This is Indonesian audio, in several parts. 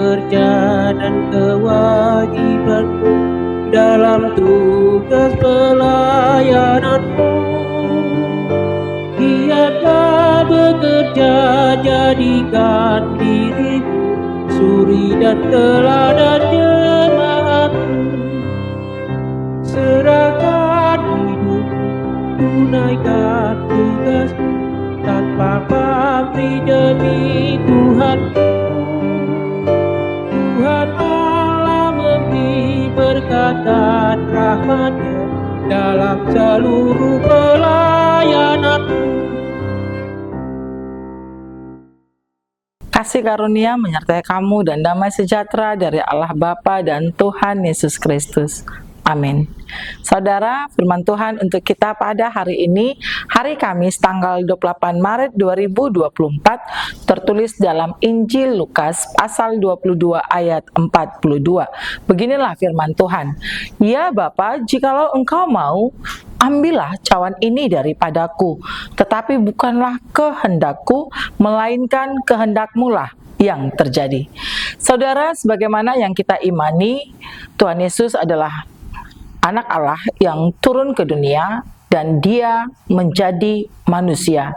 kerja dan kewajibanmu dalam tugas pelayananmu. Giatlah bekerja, jadikan dirimu suri dan teladan jemaatmu. Serahkan hidupmu, tunaikan tugasmu tanpa pamrih demi Tuhanmu. Tuhan Allah memberi berkat dan rahmat-Nya dalam seluruh pelayananmu. Kasih karunia menyertai kamu dan damai sejahtera dari Allah Bapa dan Tuhan Yesus Kristus. Amin. Saudara, firman Tuhan untuk kita pada hari ini, hari Kamis tanggal 28 Maret 2024, tertulis dalam Injil Lukas pasal 22 ayat 42. Beginilah firman Tuhan. Ya Bapa, jikalau engkau mau, ambillah cawan ini daripadaku, tetapi bukanlah kehendakku, melainkan kehendakmu lah yang terjadi. Saudara, sebagaimana yang kita imani, Tuhan Yesus adalah Anak Allah yang turun ke dunia dan Dia menjadi manusia.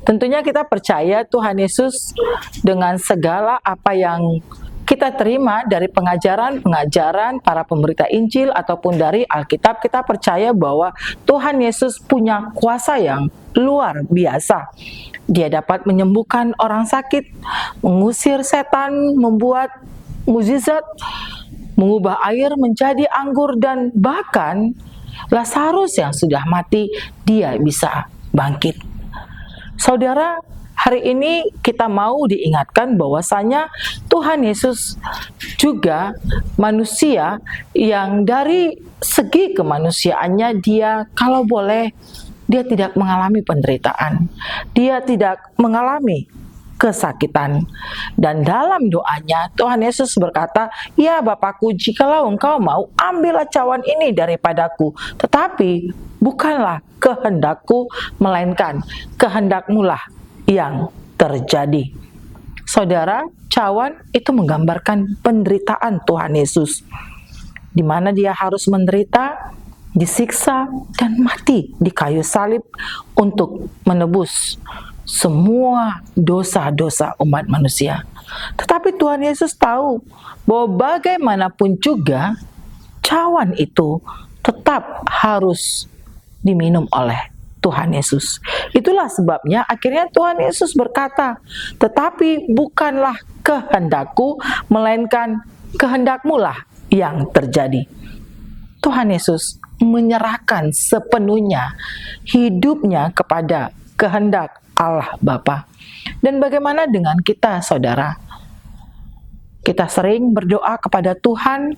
Tentunya kita percaya Tuhan Yesus dengan segala apa yang kita terima dari pengajaran-pengajaran para pemberita Injil ataupun dari Alkitab, kita percaya bahwa Tuhan Yesus punya kuasa yang luar biasa. Dia dapat menyembuhkan orang sakit, mengusir setan, membuat mukjizat, mengubah air menjadi anggur, dan bahkan Lazarus yang sudah mati, dia bisa bangkit. Saudara, hari ini kita mau diingatkan bahwasanya Tuhan Yesus juga manusia yang dari segi kemanusiaannya dia kalau boleh dia tidak mengalami penderitaan. Dia tidak mengalami kesakitan. Dan dalam doanya Tuhan Yesus berkata, ya Bapakku, jikalau engkau mau, ambillah cawan ini daripadaku, tetapi bukanlah kehendakku, melainkan kehendakmu lah yang terjadi. Saudara, cawan itu menggambarkan penderitaan Tuhan Yesus, di mana dia harus menderita, disiksa, dan mati di kayu salib untuk menebus semua dosa-dosa umat manusia. Tetapi Tuhan Yesus tahu bahwa bagaimanapun juga cawan itu tetap harus diminum oleh Tuhan Yesus. Itulah sebabnya akhirnya Tuhan Yesus berkata, tetapi bukanlah kehendakku, melainkan kehendakmu lah yang terjadi. Tuhan Yesus menyerahkan sepenuhnya hidupnya kepada kehendak Allah Bapa. Dan bagaimana dengan kita, saudara? Kita sering berdoa kepada Tuhan,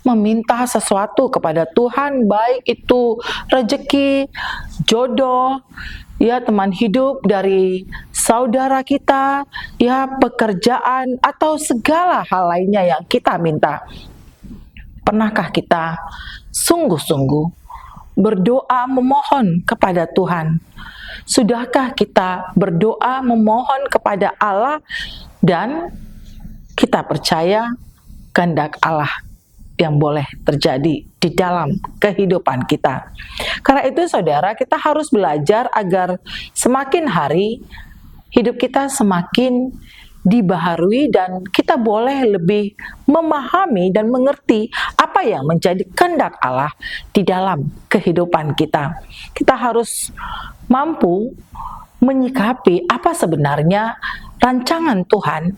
meminta sesuatu kepada Tuhan, baik itu rezeki, jodoh, ya teman hidup dari saudara kita, ya pekerjaan, atau segala hal lainnya yang kita minta. Pernahkah kita sungguh-sungguh berdoa memohon kepada Tuhan? Sudahkah kita berdoa memohon kepada Allah dan kita percaya kehendak Allah yang boleh terjadi di dalam kehidupan kita? Karena itu saudara, kita harus belajar agar semakin hari hidup kita semakin dibaharui dan kita boleh lebih memahami dan mengerti apa yang menjadi kehendak Allah di dalam kehidupan kita. Kita harus mampu menyikapi apa sebenarnya rancangan Tuhan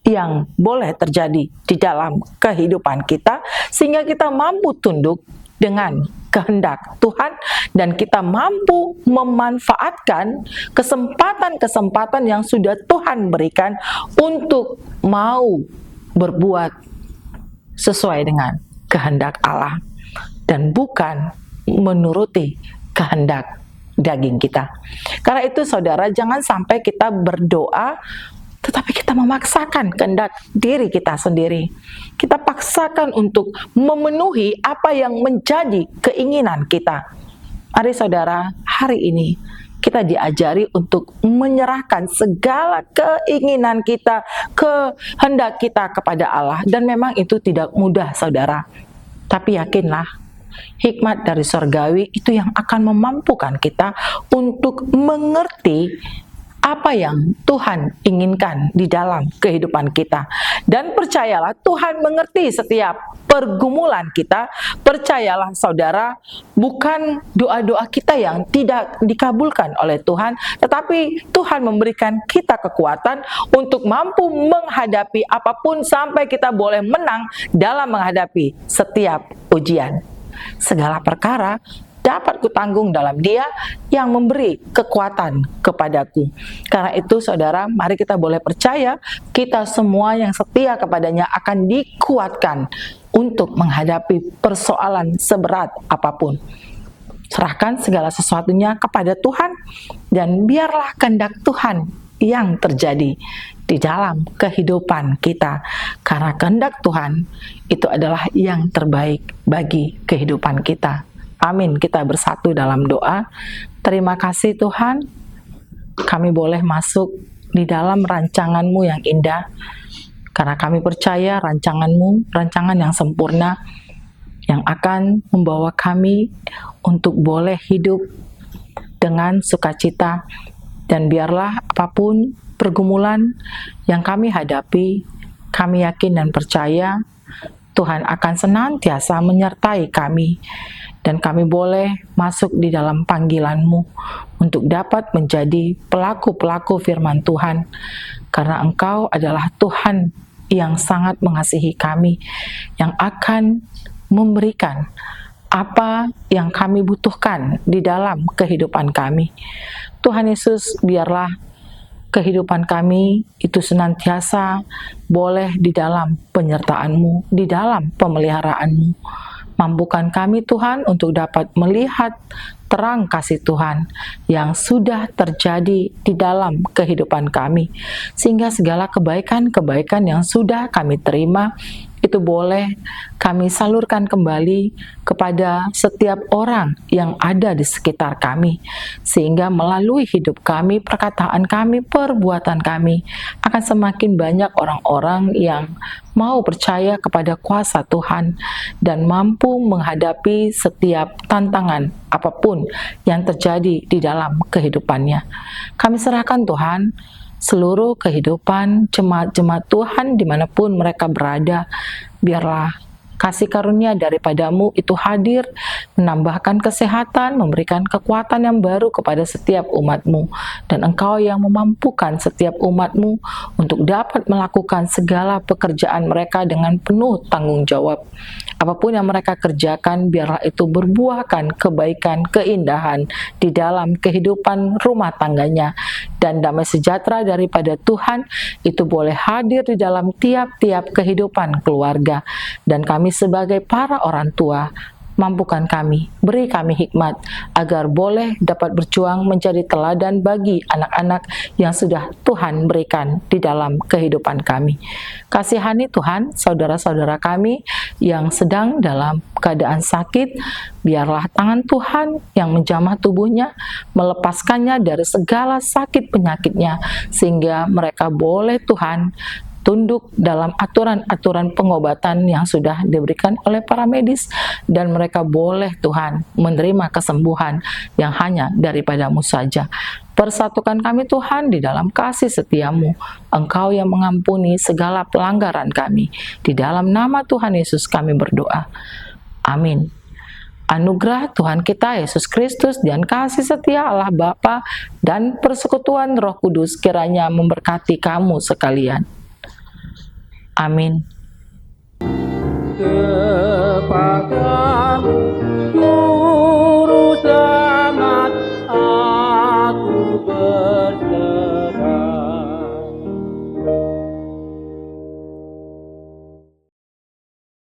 yang boleh terjadi di dalam kehidupan kita, sehingga kita mampu tunduk dengan kehendak Tuhan dan kita mampu memanfaatkan kesempatan-kesempatan yang sudah Tuhan berikan untuk mau berbuat sesuai dengan kehendak Allah dan bukan menuruti kehendak daging kita. Karena itu saudara, jangan sampai kita berdoa tetapi kita memaksakan kehendak diri kita sendiri. Kita paksakan untuk memenuhi apa yang menjadi keinginan kita. Mari saudara, hari ini kita diajari untuk menyerahkan segala keinginan kita, kehendak kita kepada Allah. Dan memang itu tidak mudah, saudara. Tapi yakinlah, hikmat dari sorgawi itu yang akan memampukan kita untuk mengerti apa yang Tuhan inginkan di dalam kehidupan kita. Dan percayalah, Tuhan mengerti setiap pergumulan kita. Percayalah saudara, bukan doa-doa kita yang tidak dikabulkan oleh Tuhan, tetapi Tuhan memberikan kita kekuatan untuk mampu menghadapi apapun sampai kita boleh menang dalam menghadapi setiap ujian. Segala perkara dapat kutanggung dalam Dia yang memberi kekuatan kepadaku. Karena itu saudara, mari kita boleh percaya, kita semua yang setia kepadanya akan dikuatkan untuk menghadapi persoalan seberat apapun. Serahkan segala sesuatunya kepada Tuhan, dan biarlah kehendak Tuhan yang terjadi di dalam kehidupan kita. Karena kehendak Tuhan itu adalah yang terbaik bagi kehidupan kita. Amin. Kita bersatu dalam doa. Terima kasih Tuhan, kami boleh masuk di dalam rancangan-Mu yang indah, karena kami percaya rancangan-Mu, rancangan yang sempurna, yang akan membawa kami untuk boleh hidup dengan sukacita. Dan biarlah apapun pergumulan yang kami hadapi, kami yakin dan percaya Tuhan akan senantiasa menyertai kami, dan kami boleh masuk di dalam panggilan-Mu untuk dapat menjadi pelaku-pelaku firman Tuhan, karena Engkau adalah Tuhan yang sangat mengasihi kami, yang akan memberikan apa yang kami butuhkan di dalam kehidupan kami. Tuhan Yesus, biarlah kehidupan kami itu senantiasa boleh di dalam penyertaan-Mu, di dalam pemeliharaan-Mu. Mampukan kami Tuhan untuk dapat melihat terang kasih Tuhan yang sudah terjadi di dalam kehidupan kami, sehingga segala kebaikan-kebaikan yang sudah kami terima itu boleh kami salurkan kembali kepada setiap orang yang ada di sekitar kami, sehingga melalui hidup kami, perkataan kami, perbuatan kami akan semakin banyak orang-orang yang mau percaya kepada kuasa Tuhan dan mampu menghadapi setiap tantangan apapun yang terjadi di dalam kehidupannya. Kami serahkan Tuhan seluruh kehidupan jemaat-jemaat Tuhan dimanapun mereka berada. Biarlah kasih karunia daripada-Mu itu hadir, menambahkan kesehatan, memberikan kekuatan yang baru kepada setiap umat-Mu. Dan Engkau yang memampukan setiap umat-Mu untuk dapat melakukan segala pekerjaan mereka dengan penuh tanggung jawab. Apapun yang mereka kerjakan, biarlah itu berbuahkan kebaikan, keindahan di dalam kehidupan rumah tangganya. Dan damai sejahtera daripada Tuhan itu boleh hadir di dalam tiap-tiap kehidupan keluarga. Dan kami sebagai para orang tua, mampukan kami, beri kami hikmat agar boleh dapat berjuang menjadi teladan bagi anak-anak yang sudah Tuhan berikan di dalam kehidupan kami. Kasihani Tuhan saudara-saudara kami yang sedang dalam keadaan sakit, biarlah tangan Tuhan yang menjamah tubuhnya, melepaskannya dari segala sakit penyakitnya, sehingga mereka boleh Tuhan tunduk dalam aturan-aturan pengobatan yang sudah diberikan oleh para medis, dan mereka boleh Tuhan menerima kesembuhan yang hanya daripada-Mu saja. Persatukan kami Tuhan di dalam kasih setia-Mu. Engkau yang mengampuni segala pelanggaran kami. Di dalam nama Tuhan Yesus kami berdoa. Amin. Anugerah Tuhan kita Yesus Kristus dan kasih setia Allah Bapa dan persekutuan Roh Kudus kiranya memberkati kamu sekalian. Amin.